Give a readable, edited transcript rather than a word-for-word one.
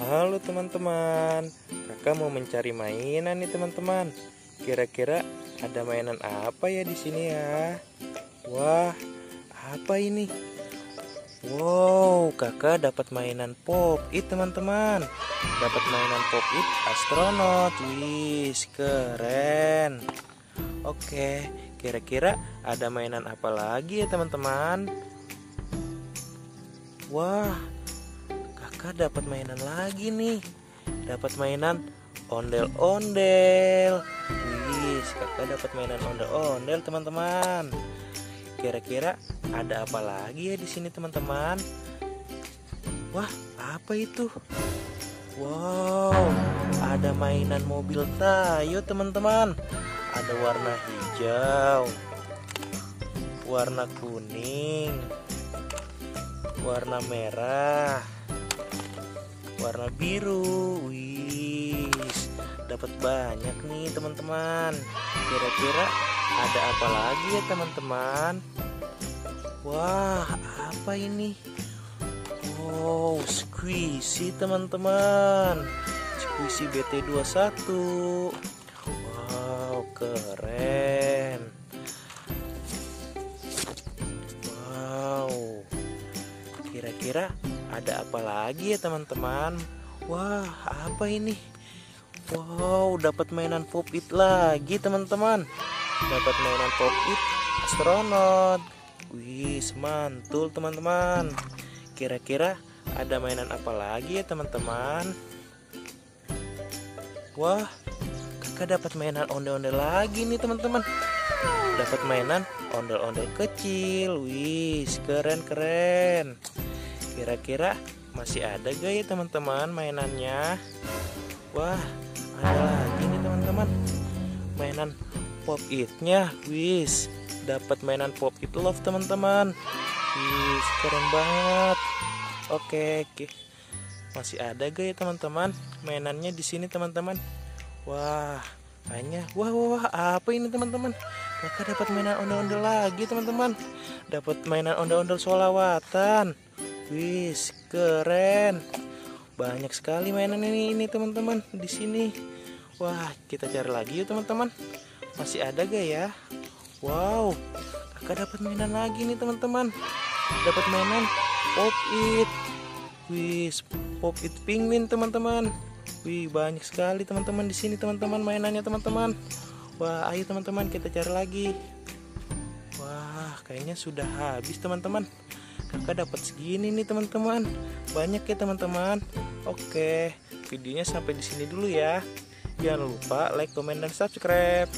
Halo teman-teman, kakak mau mencari mainan nih teman-teman. Kira-kira ada mainan apa ya di sini ya? Wah, apa ini? Wow, kakak dapat mainan Pop It teman-teman. Dapat mainan Pop It astronot. Wih, keren. Oke, kira-kira ada mainan apa lagi ya teman-teman? Wah, kakak dapat mainan lagi nih. Dapat mainan ondel-ondel. Wih, kakak dapat mainan ondel-ondel teman-teman. Kira-kira ada apa lagi ya di sini teman-teman? Wah, apa itu? Wow, ada mainan mobil Tayo teman-teman. Ada warna hijau, warna kuning, warna merah, warna biru. Wih, dapat banyak nih teman-teman. Kira-kira ada apa lagi ya teman-teman? Wah, apa ini? Wow, squishy teman-teman. Squishy BT21. Wow, keren. Wow, kira-kira ada apa lagi ya teman-teman? Wah, apa ini? Wow, dapat mainan Pop It lagi teman-teman. Dapat mainan Pop It astronot. Wih, mantul teman-teman. Kira-kira ada mainan apa lagi ya teman-teman? Wah, kakak dapat mainan ondel-ondel lagi nih teman-teman. Dapat mainan ondel-ondel kecil. Wih, keren-keren. Kira-kira masih ada gak ya teman-teman mainannya? Wah, ada lagi nih teman-teman. Mainan Pop It-nya. Wis, dapat mainan Pop It Love teman-teman. Wis, keren banget. Oke. Masih ada gak ya teman-teman mainannya di sini teman-teman? Wah, kayaknya wah, apa ini teman-teman? Kakak dapat mainan ondel-ondel lagi teman-teman. Dapat mainan ondel-ondel solawatan. Wis, keren. Banyak sekali mainan ini teman-teman di sini. Wah, kita cari lagi yuk teman-teman. Masih ada gak ya? Wow, kakak dapat mainan lagi nih teman-teman. Dapat mainan Pop It. Wih, Pop It Penguin teman-teman. Wih, banyak sekali teman-teman di sini teman-teman mainannya teman-teman. Wah, ayo teman-teman kita cari lagi. Wah, kayaknya sudah habis teman-teman. Kakak dapat segini nih teman-teman. Banyak ya teman-teman. Oke, videonya sampai di sini dulu ya. Jangan lupa like, comment, dan subscribe.